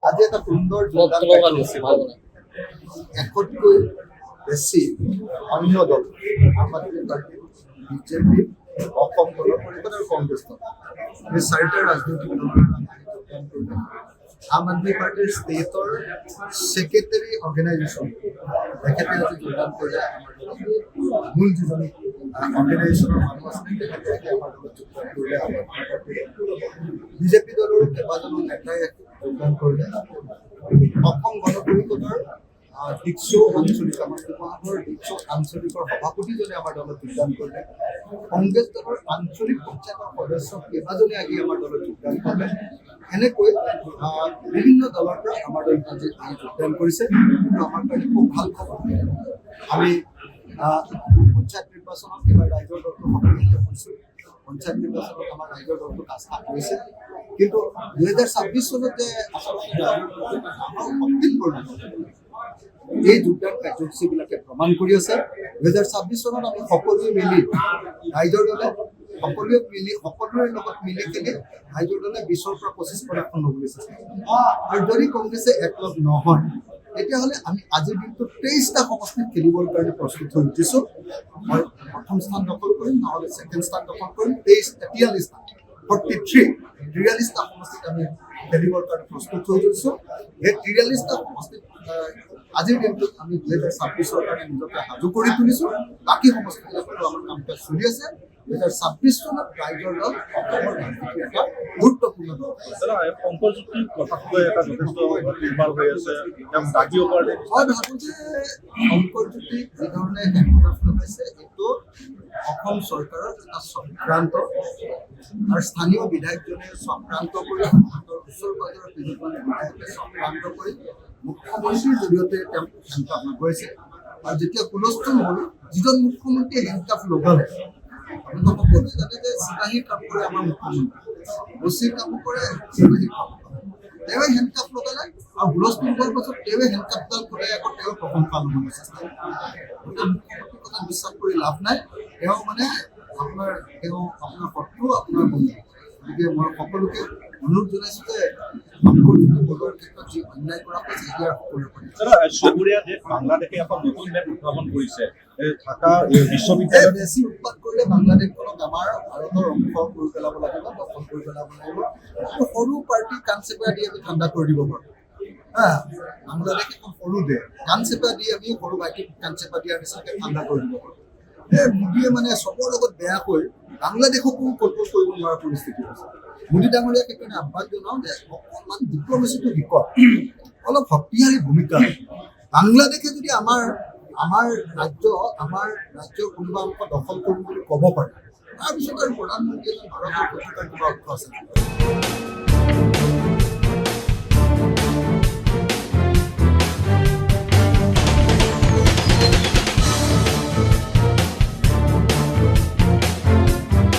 আজি এটা সুন্দৰ যোগদান এশতকৈ বেছি অন্য দল আম আদমি পাৰ্টি বিজেপি অসম গণ পৰিষদ আৰু কংগ্ৰেছ দল এই চাৰিটা ৰাজনৈতিক দলৰ আম আদমি পাৰ্টিৰ ষ্টেটৰ ছেক্ৰেটাৰী অৰ্গেনাইজেশ্যন তেখেতে আজি যোগদান কৰিলে মূল যিজন অৰ্গেনাইজেশ্যনৰ মানুহ আছিলে তেখেতে আমাৰ দলত যোগদান কৰিলে বিজেপি দলৰ কেইবাজনো নেতাই যোগদান কৰিলে অসম গণ পৰিষদৰ ডিক্সু আঞ্চলিক আমাৰ শিৱসাগৰ ডিক্সু আঞ্চলিকৰ সভাপতিজনে আমাৰ দলত যোগদান কৰিলে কংগ্ৰেছ দলৰ আঞ্চলিক পঞ্চায়তৰ সদস্য কেইবাজনে আহি আমাৰ দলত যোগদান কৰিলে এনেকৈ বিভিন্ন দলৰ পৰা আমাৰ দলত আজি যোগদান কৰিছে কিন্তু আমাৰ কাৰণে খুব ভাল খবৰ আমি পঞ্চায়ত নিৰ্বাচনত এইবাৰ ৰাইজৰ দলটো সক্ৰিয় কৰিছোঁ পঞ্চায়ত নিৰ্বাচনত আমাৰ ৰাইজৰ দলটো আস্থা কৰিছে কিন্তু 2026 চনতে আচলতে এই যোগদান কাৰ্যসূচীবিলাকে প্ৰমাণ কৰি আছে 2026 চনত আমি সকলোৱে মিলি ৰাইজৰ দলে সকলোৰে লগত মিলি খেলি ৰাইজৰ দলে 20ৰ পৰা 25% ল'বলৈ চেষ্টা আৰু যদি কংগ্ৰেছে একলগ নহয় তেতিয়াহ'লে আমি আজিৰ দিনটোত 23টা সমষ্টিত খেলিবৰ কাৰণে প্ৰস্তুত হৈ উঠিছোঁ মই প্ৰথম স্থান দখল কৰিম নহ'লে ছেকেণ্ড স্থান দখল কৰিম 43টা 43টা সমষ্টিত আমি খেলিবৰ কাৰণে প্ৰস্তুত হৈ উঠিছোঁ এই 43টা সমষ্টিত আজিৰ দিনটোত আমি 2026ৰ কাৰণে নিজকে সাজু কৰি তুলিছোঁ বাকী সমষ্টিবিলাকতো আমাৰ কাম কাজ চলি আছে 2026 চনত ৰাইজৰ দল অসমৰ ৰাজনীতিৰ এটা গুৰুত্বপূৰ্ণ দল সম্পৰ্যুক্তিৰ কথাটো এটা যথেষ্ট নিৰ্ভৰ হৈ আছে দাগিব পাৰে মই ভাবোঁ যে সম্পৰ্যুক্তি যিধৰণে হেণ্ডকাফ লগাইছে এইটো অসম চৰকাৰৰ এটা চক্ৰান্ত আৰু স্থানীয় বিধায়কজনে চক্ৰান্ত কৰি ওচৰ পাজৰৰ কেইজনমান বিধায়কে চক্ৰান্ত কৰি মুখ্যমন্ত্ৰীৰ জৰিয়তে তেওঁ হেণ্ডকাফ লগাইছে আৰু যেতিয়া হুলস্থুল হ'ল যিজন মুখ্যমন্ত্ৰীয়ে হেণ্ডকাফ লগালে আপোনালোকে সকলোৱে জানে যে চিপাহীৰ কাম কৰে আমাৰ মুখ্যমন্ত্ৰী ওচিৰ কাম কৰে চিপাহীৰ কাম তেওঁৱে হেণ্ডকাফ লগালে আৰু হুলস্থুল হোৱাৰ পাছত তেওঁৱে হেণ্ডকাফডাল খোলাই আকৌ তেওঁৰ প্ৰশংসা ল'বলৈ চেষ্টা কৰে মুখ্যমন্ত্ৰীৰ কথা বিশ্বাস কৰি লাভ নাই তেওঁ মানে আপোনাৰ শত্ৰু আপোনাৰ বন্ধু গতিকে মই সকলোকে অনুৰোধ জনাইছোঁ যে সম্পৰ্যুক্তি বলোৱাৰ ক্ষেত্ৰত যি অন্যায় কৰা হৈছে ইয়াৰ সকলোৰে চুবুৰীয়া দেশ বাংলাদেশে এখন নতুন মেপ উদ্ভাৱন কৰিছে ঢাকা বিশ্ববিদ্যালয় বেছি উৎপাত কৰিলে বাংলাদেশখনক আমাৰ ভাৰতৰ অংশ কৰি পেলাব লাগিব দখল কৰি পেলাব লাগিব সৰু পাৰ্টি কাণ চেপা দি আমি ঠাণ্ডা কৰি দিব পাৰোঁ বাংলাদেশ এখন সৰু দেশ কাণ চেপা দি আমি সৰু ভাইটিক কাণ চেপা দিয়াৰ নিচিনাকৈ ঠাণ্ডা কৰি দিব পাৰোঁ মোদীয়ে মানে চবৰ লগত বেয়াকৈ বাংলাদেশকো কণ্ট্ৰল কৰিব নোৱাৰা পৰিস্থিতি হৈছে মোদী ডাঙৰীয়াক সেইকাৰণে আহ্বান জনাওঁ যে অকণমান ডিপ্ল'মেচিটো শিকক অলপ শক্তিশালী ভূমিকা বাংলাদেশে যদি আমাৰ ৰাজ্যৰ কোনোবা অংশ দখল কৰিম বুলি ক'ব পাৰে তাৰপিছত আৰু প্ৰধানমন্ত্ৰী এজন ভাৰতৰ কিবা অৰ্থ আছে